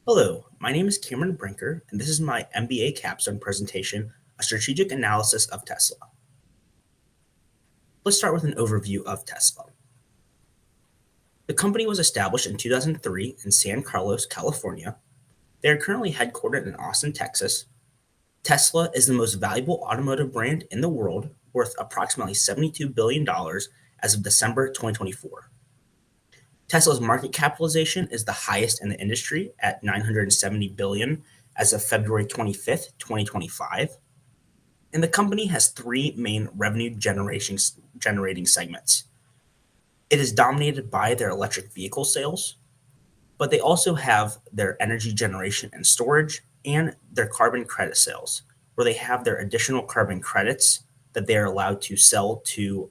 Hello, my name is Cameron Brinker, and this is my MBA Capstone presentation, A Strategic Analysis of Tesla. Let's start with an overview of Tesla. The company was established in 2003 in San Carlos, California. They are currently headquartered in Austin, Texas. Tesla is the most valuable automotive brand in the world, worth approximately $72 billion as of December 2024. Tesla's market capitalization is the highest in the industry at $970 billion as of February 25th, 2025. And the company has three main revenue generating segments. It is dominated by their electric vehicle sales, but they also have their energy generation and storage and their carbon credit sales, where they have their additional carbon credits that they are allowed to sell to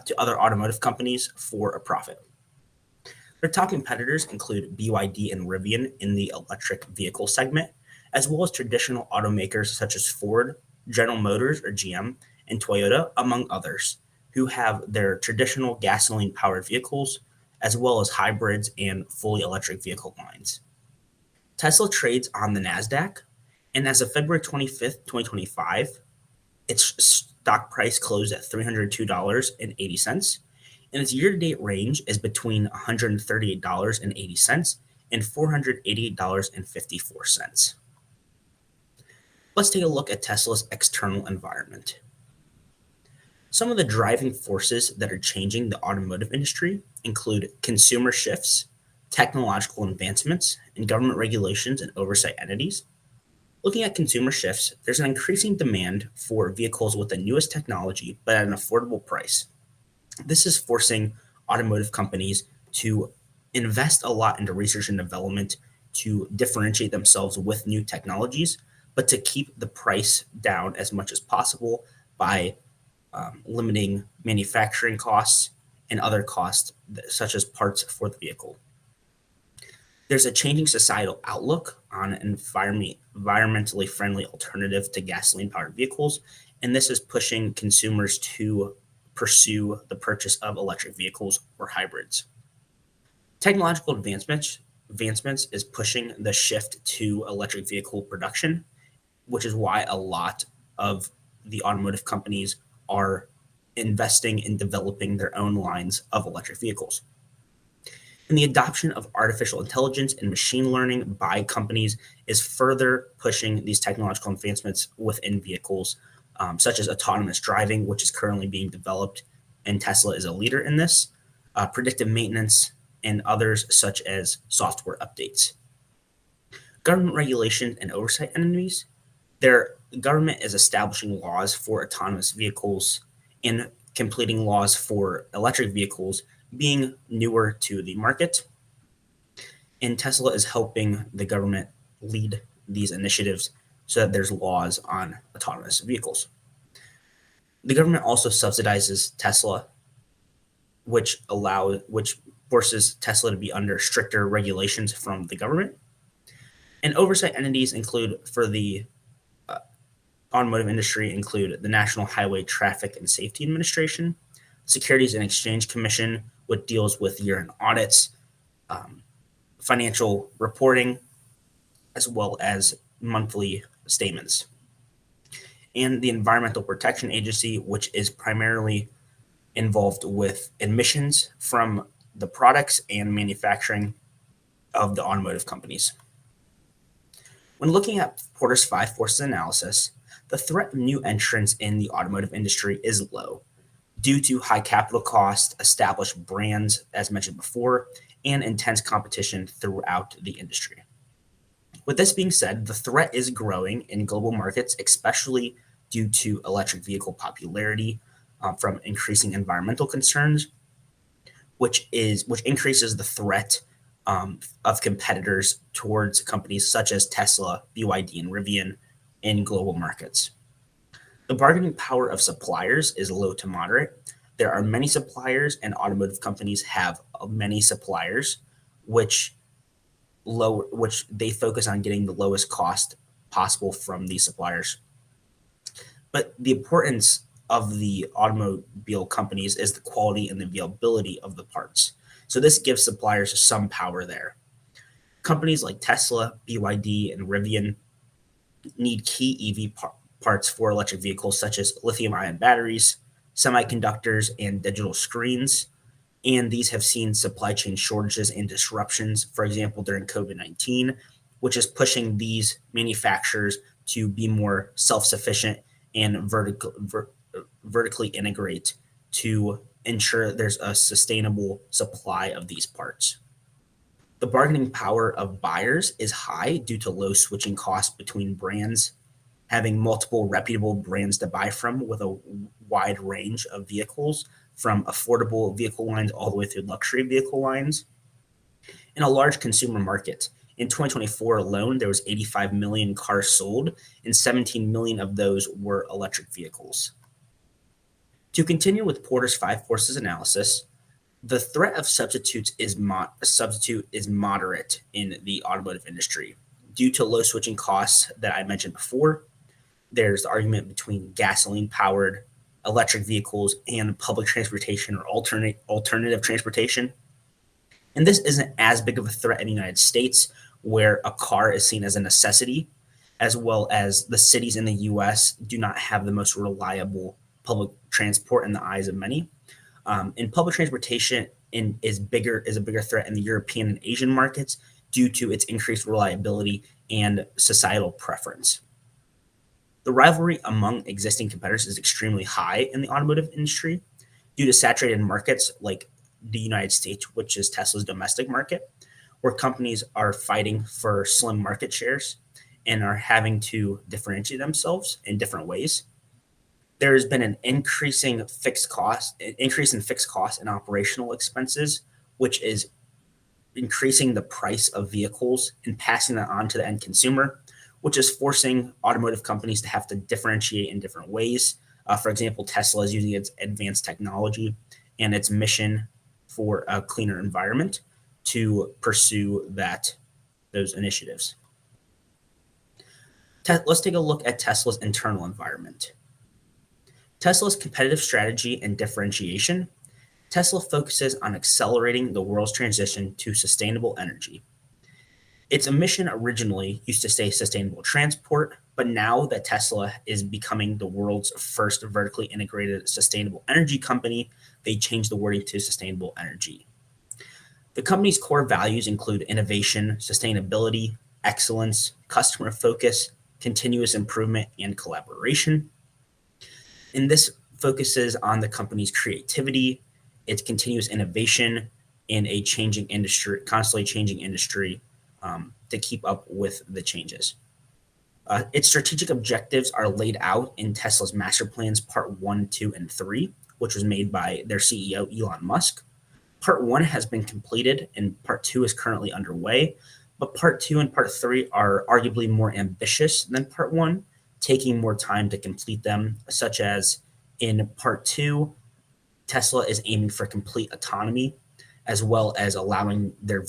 to other automotive companies for a profit. Their top competitors include BYD and Rivian in the electric vehicle segment, as well as traditional automakers such as Ford, General Motors or GM, and Toyota, among others, who have their traditional gasoline powered vehicles, as well as hybrids and fully electric vehicle lines. Tesla trades on the NASDAQ, and as of February 25th, 2025, its stock price closed at $302.80, and its year-to-date range is between $138.80 and $488.54. Let's take a look at Tesla's external environment. Some of the driving forces that are changing the automotive industry include consumer shifts, technological advancements, and government regulations and oversight entities. Looking at consumer shifts, there's an increasing demand for vehicles with the newest technology but at an affordable price. This is forcing automotive companies to invest a lot into research and development to differentiate themselves with new technologies, but to keep the price down as much as possible by limiting manufacturing costs and other costs, such as parts for the vehicle. There's a changing societal outlook on an environmentally friendly alternative to gasoline powered vehicles, and this is pushing consumers to pursue the purchase of electric vehicles or hybrids. Technological advancements is pushing the shift to electric vehicle production, which is why a lot of the automotive companies are investing in developing their own lines of electric vehicles. And the adoption of artificial intelligence and machine learning by companies is further pushing these technological advancements within vehicles, such as autonomous driving, which is currently being developed, and Tesla is a leader in this, predictive maintenance, and others such as software updates. Government regulation and oversight entities, their government is establishing laws for autonomous vehicles and completing laws for electric vehicles, being newer to the market. And Tesla is helping the government lead these initiatives so that there's laws on autonomous vehicles. The government also subsidizes Tesla, which forces Tesla to be under stricter regulations from the government. And oversight entities include for the automotive industry include the National Highway Traffic and Safety Administration, Securities and Exchange Commission, which deals with year-end audits, financial reporting, as well as monthly statements, and the Environmental Protection Agency, which is primarily involved with emissions from the products and manufacturing of the automotive companies. When looking at Porter's 5 forces analysis, the threat of new entrants in the automotive industry is low due to high capital costs, established brands, as mentioned before, and intense competition throughout the industry. With this being said, the threat is growing in global markets, especially due to electric vehicle popularity from increasing environmental concerns, which increases the threat of competitors towards companies such as Tesla, BYD, and Rivian in global markets. The bargaining power of suppliers is low to moderate. There are many suppliers, and automotive companies have many suppliers, which they focus on getting the lowest cost possible from these suppliers. But the importance of the automobile companies is the quality and the availability of the parts. So this gives suppliers some power there. Companies like Tesla, BYD, and Rivian need key parts for electric vehicles, such as lithium ion batteries, semiconductors, and digital screens. And these have seen supply chain shortages and disruptions, for example, during COVID-19, which is pushing these manufacturers to be more self sufficient and vertically integrate to ensure there's a sustainable supply of these parts. The bargaining power of buyers is high due to low switching costs between brands, having multiple reputable brands to buy from with a wide range of vehicles, from affordable vehicle lines all the way through luxury vehicle lines, in a large consumer market. In 2024 alone, there was 85 million cars sold, and 17 million of those were electric vehicles. To continue with Porter's 5 forces analysis, the threat of substitute is moderate in the automotive industry due to low switching costs that I mentioned before. There's the argument between gasoline-powered electric vehicles and public transportation or alternative transportation. And this isn't as big of a threat in the United States, where a car is seen as a necessity, as well as the cities in the US do not have the most reliable public transport in the eyes of many. And public transportation is a bigger threat in the European and Asian markets due to its increased reliability and societal preference. The rivalry among existing competitors is extremely high in the automotive industry due to saturated markets like the United States, which is Tesla's domestic market, where companies are fighting for slim market shares and are having to differentiate themselves in different ways. There has been an increase in fixed costs and operational expenses, which is increasing the price of vehicles and passing that on to the end consumer, which is forcing automotive companies to have to differentiate in different ways. For example, Tesla is using its advanced technology and its mission for a cleaner environment to pursue those initiatives. Let's take a look at Tesla's internal environment. Tesla's competitive strategy and differentiation. Tesla focuses on accelerating the world's transition to sustainable energy. Its mission originally used to say sustainable transport, but now that Tesla is becoming the world's first vertically integrated sustainable energy company, they changed the wording to sustainable energy. The company's core values include innovation, sustainability, excellence, customer focus, continuous improvement, and collaboration. And this focuses on the company's creativity, its continuous innovation in a changing industry, constantly changing industry, to keep up with the changes. Its strategic objectives are laid out in Tesla's master plans, part 1, 2, and 3, which was made by their CEO, Elon Musk. Part 1 has been completed and part 2 is currently underway, but part 2 and part 3 are arguably more ambitious than part 1, taking more time to complete them, such as in part 2, Tesla is aiming for complete autonomy, as well as allowing their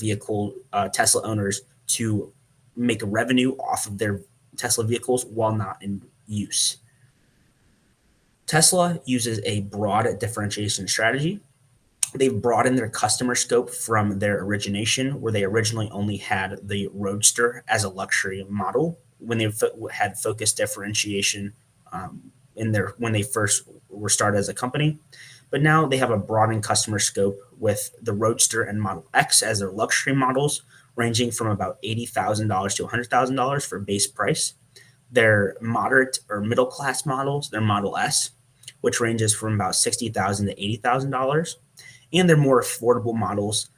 Tesla owners to make revenue off of their Tesla vehicles while not in use. Tesla uses a broad differentiation strategy. They've broadened their customer scope from their origination, where they originally only had the Roadster as a luxury model when they had focused differentiation when they first were started as a company. But now they have a broadened customer scope with the Roadster and Model X as their luxury models, ranging from about $80,000 to $100,000 for base price. Their moderate or middle class models, their Model S, which ranges from about $60,000 to $80,000, and their more affordable models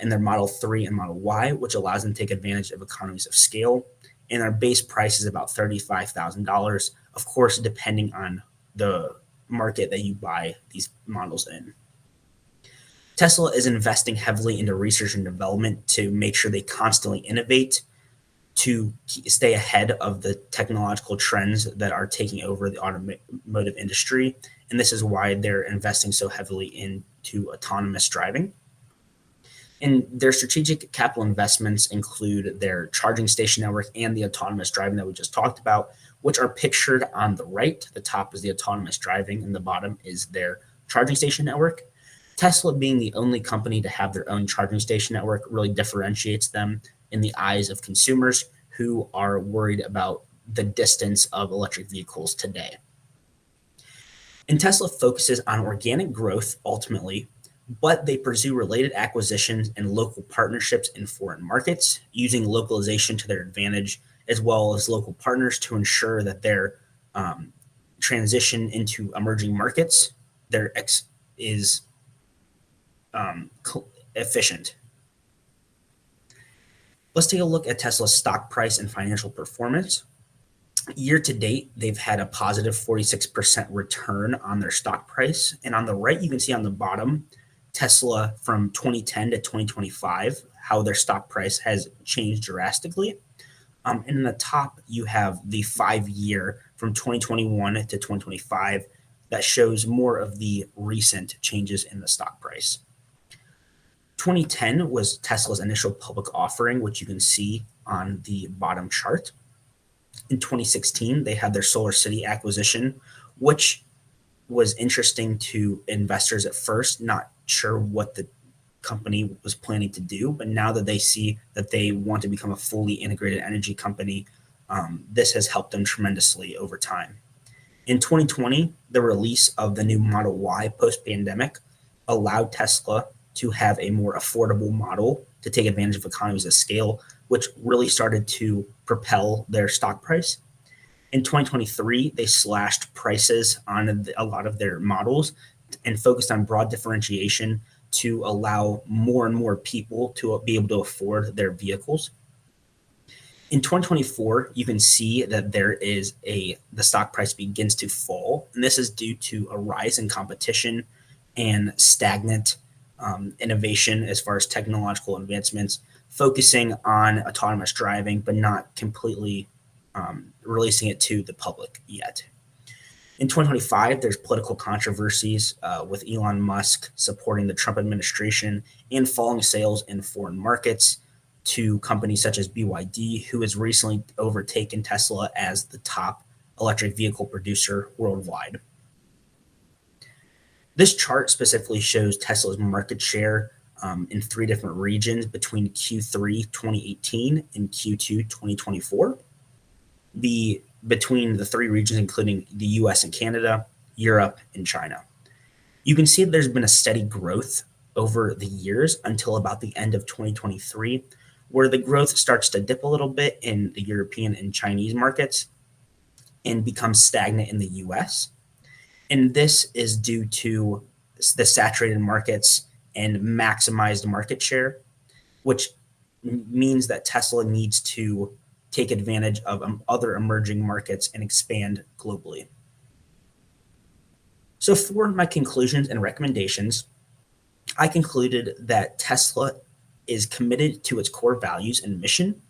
in their Model 3 and Model Y, which allows them to take advantage of economies of scale. And their base price is about $35,000, of course, depending on the market that you buy these models in. Tesla is investing heavily into research and development to make sure they constantly innovate to stay ahead of the technological trends that are taking over the automotive industry. And this is why they're investing so heavily into autonomous driving. And their strategic capital investments include their charging station network and the autonomous driving that we just talked about, which are pictured on the right. The top is the autonomous driving and the bottom is their charging station network. Tesla, being the only company to have their own charging station network, really differentiates them in the eyes of consumers who are worried about the distance of electric vehicles today. And Tesla focuses on organic growth ultimately, but they pursue related acquisitions and local partnerships in foreign markets, using localization to their advantage, as well as local partners to ensure that their transition into emerging markets is efficient. Let's take a look at Tesla's stock price and financial performance. Year to date, they've had a positive 46% return on their stock price. And on the right, you can see on the bottom, Tesla from 2010 to 2025, how their stock price has changed drastically. And in the top, you have the 5-year from 2021 to 2025 that shows more of the recent changes in the stock price. 2010 was Tesla's initial public offering, which you can see on the bottom chart. In 2016, they had their Solar City acquisition, which was interesting to investors at first, not sure what the company was planning to do. But now that they see that they want to become a fully integrated energy company, this has helped them tremendously over time. In 2020, the release of the new Model Y post-pandemic allowed Tesla to have a more affordable model to take advantage of economies of scale, which really started to propel their stock price. In 2023, they slashed prices on a lot of their models and focused on broad differentiation to allow more and more people to be able to afford their vehicles. In 2024, you can see that the stock price begins to fall, and this is due to a rise in competition and stagnant innovation as far as technological advancements, focusing on autonomous driving, but not completely releasing it to the public yet. In 2025, there's political controversies with Elon Musk supporting the Trump administration and falling sales in foreign markets to companies such as BYD, who has recently overtaken Tesla as the top electric vehicle producer worldwide. This chart specifically shows Tesla's market share in 3 different regions between Q3 2018 and Q2 2024. Between the 3 regions, including the US and Canada, Europe, and China. You can see that there's been a steady growth over the years until about the end of 2023, where the growth starts to dip a little bit in the European and Chinese markets and becomes stagnant in the US. And this is due to the saturated markets and maximized market share, which means that Tesla needs to take advantage of other emerging markets and expand globally. So for my conclusions and recommendations, I concluded that Tesla is committed to its core values and mission,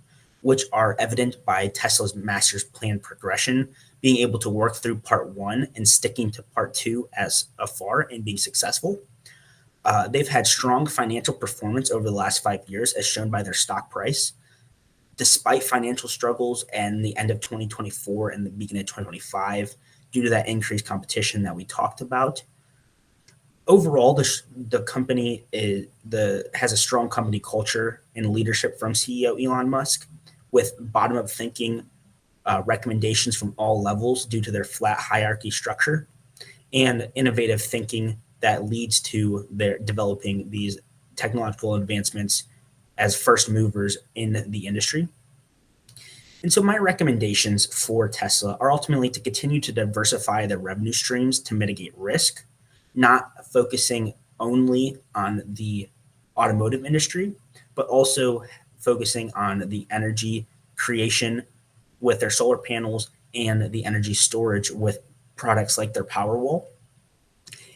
which are evident by Tesla's master's plan progression, being able to work through part 1 and sticking to part 2 as afar and being successful. They've had strong financial performance over the last 5 years, as shown by their stock price. Despite financial struggles and the end of 2024 and the beginning of 2025, due to that increased competition that we talked about. Overall, the company has a strong company culture and leadership from CEO Elon Musk, with bottom-up thinking recommendations from all levels due to their flat hierarchy structure, and innovative thinking that leads to their developing these technological advancements as first movers in the industry. And so my recommendations for Tesla are ultimately to continue to diversify their revenue streams to mitigate risk, not focusing only on the automotive industry, but also focusing on the energy creation with their solar panels and the energy storage with products like their Powerwall,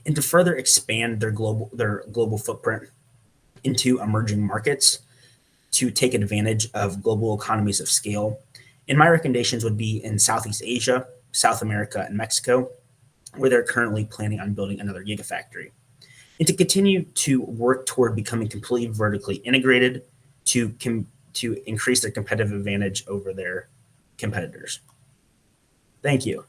and to further expand their global footprint into emerging markets to take advantage of global economies of scale. And my recommendations would be in Southeast Asia, South America, and Mexico, where they're currently planning on building another gigafactory. And to continue to work toward becoming completely vertically integrated to increase their competitive advantage over their competitors. Thank you.